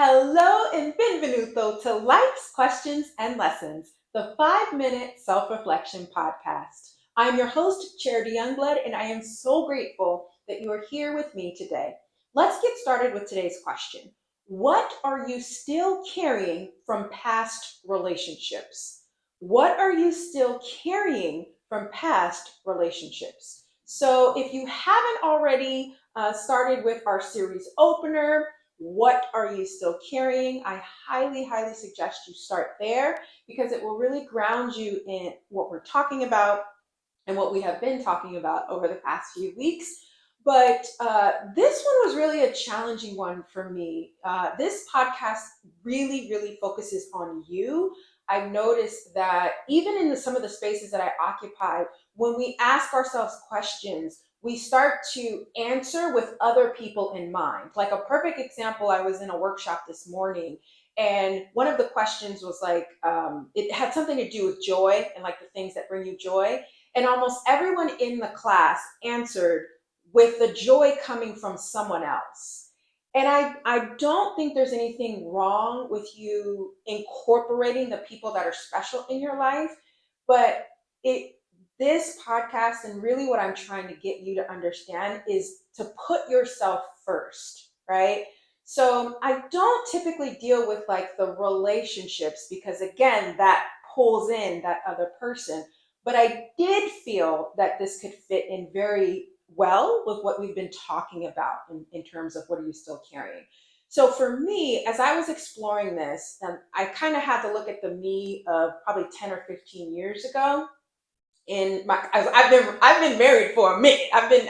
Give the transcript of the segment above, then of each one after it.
Hello and benvenuto to Life's Questions and Lessons, the 5 Minute Self Reflection Podcast. I'm your host, Charity Youngblood, and I am so grateful that you are here with me today. Let's get started with today's question. What are you still carrying from past relationships? What are you still carrying from past relationships? So, if you haven't already started with our series opener, what are you still carrying? I highly suggest you start there because it will really ground you in what we're talking about and what we have been talking about over the past few weeks. But this one was really a challenging one for me. This podcast really focuses on you. I've noticed that even in some of the spaces that I occupy, when we ask ourselves questions, we start to answer with other people in mind. Like a perfect example, I was in a workshop this morning, and one of the questions was like, it had something to do with joy and like the things that bring you joy. And almost everyone in the class answered with the joy coming from someone else. And I don't think there's anything wrong with you incorporating the people that are special in your life, but it this podcast and really what I'm trying to get you to understand is to put yourself first, right? So I don't typically deal with like the relationships because again, that pulls in that other person. But I did feel that this could fit in very well with what we've been talking about in terms of what are you still carrying. So for me, as I was exploring this, I kind of had to look at the me of probably 10 or 15 years ago. I've been married for a minute. I've been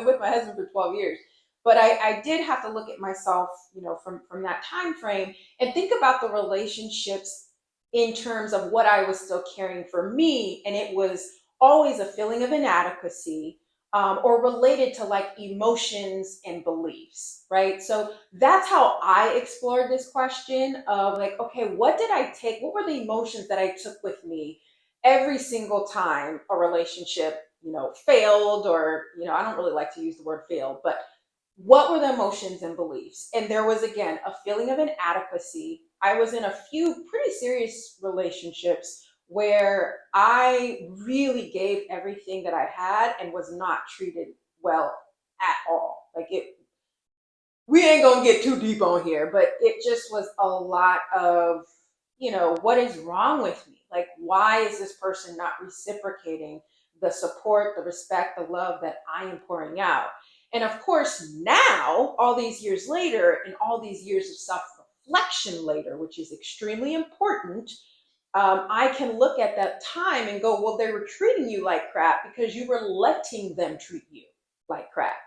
with my husband for 12 years. But I did have to look at myself, from that time frame and think about the relationships in terms of what I was still carrying for me. And it was always a feeling of inadequacy, or related to like emotions and beliefs, right? So that's how I explored this question of like, okay, what did I take? What were the emotions that I took with me every single time a relationship, failed, or, I don't really like to use the word failed, but what were the emotions and beliefs? And there was, again, a feeling of inadequacy. I was in a few pretty serious relationships where I really gave everything that I had and was not treated well at all. We ain't gonna get too deep on here, but it just was a lot of, what is wrong with me? Like, why is this person not reciprocating the support, the respect, the love that I am pouring out? And of course, now, all these years later, and all these years of self reflection later, which is extremely important, I can look at that time and go, well, they were treating you like crap because you were letting them treat you like crap.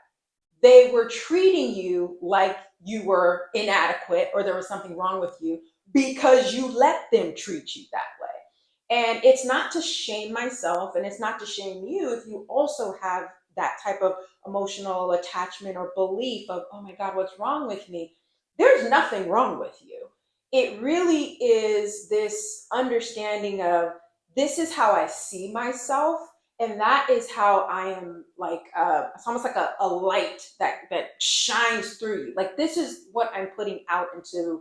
They were treating you like you were inadequate or there was something wrong with you because you let them treat you that way. And it's not to shame myself and it's not to shame you if you also have that type of emotional attachment or belief of, oh my God, what's wrong with me? There's nothing wrong with you. It really is this understanding of this is how I see myself, and that is how I am, like, it's almost like a light that shines through you. Like, this is what I'm putting out into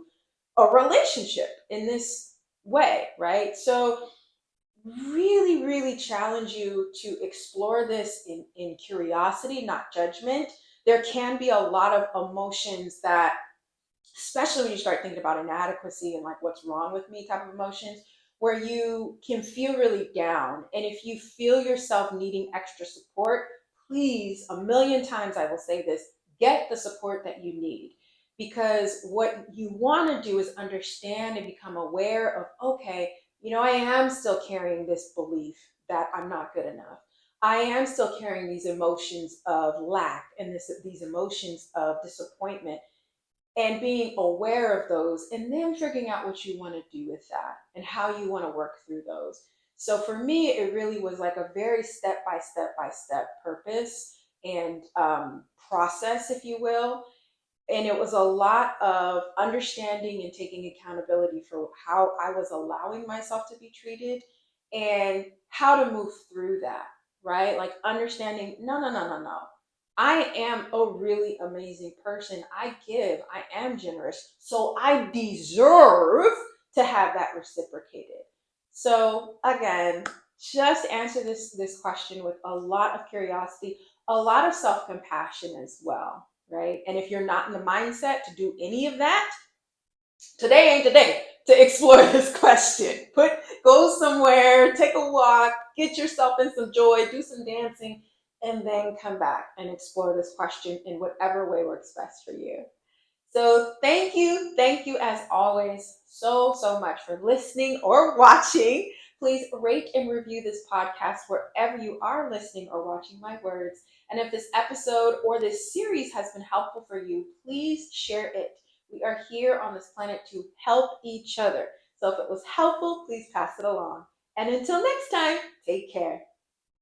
a relationship in this way, right? So really challenge you to explore this in curiosity, not judgment. There can be a lot of emotions that, especially when you start thinking about inadequacy and like what's wrong with me type of emotions, where you can feel really down. And if you feel yourself needing extra support, please, a million times I will say this, get the support that you need. Because what you want to do is understand and become aware of, okay, I am still carrying this belief that I'm not good enough. I am still carrying these emotions of lack and these emotions of disappointment, and being aware of those and then figuring out what you want to do with that and how you want to work through those. So for me, it really was like a very step by step purpose and process, if you will. And it was a lot of understanding and taking accountability for how I was allowing myself to be treated and how to move through that, right? Like understanding, no. I am a really amazing person. I give, I am generous. So I deserve to have that reciprocated. So again, just answer this question with a lot of curiosity, a lot of self-compassion as well, right? And if you're not in the mindset to do any of that, today ain't the day to explore this question. Go somewhere, take a walk, get yourself in some joy, do some dancing, and then come back and explore this question in whatever way works best for you. So thank you as always so much for listening or watching. Please rate and review this podcast wherever you are listening or watching my words. And if this episode or this series has been helpful for you, please share it. We are here on this planet to help each other. So if it was helpful, please pass it along. And until next time, take care.